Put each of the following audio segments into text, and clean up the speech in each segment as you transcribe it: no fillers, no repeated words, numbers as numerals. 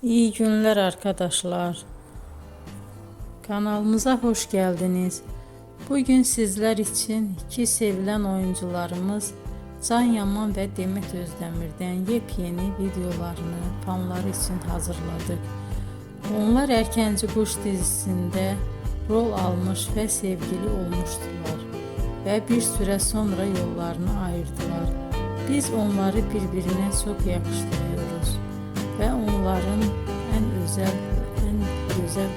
İyi günler arkadaşlar. Kanalımıza hoş geldiniz. Bugün sizler için iki sevilen oyuncularımız Can Yaman ve Demet Özdemir'den yepyeni videolarını fanları için hazırladık. Onlar Erkenci Kuş dizisinde rol almış ve sevgili olmuştular ve bir süre sonra yollarını ayırdılar. Biz onları birbirine çok yakıştırıyoruz ve onların en özel, en güzel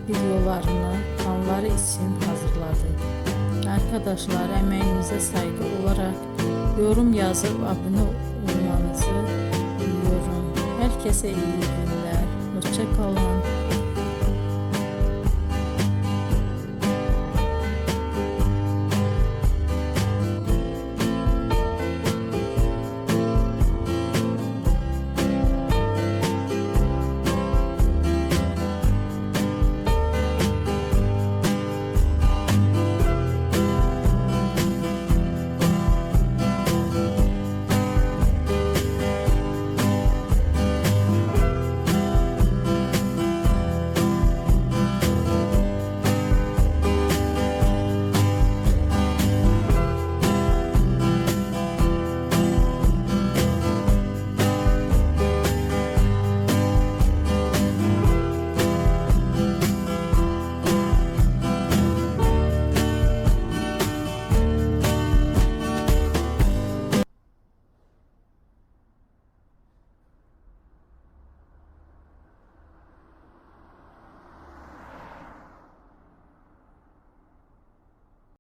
videolarını fanları için hazırladık. Arkadaşlar, emeğinize saygı olarak yorum yazıp abone olmanızı diliyorum. Herkese iyi günler. Hoşça kalın.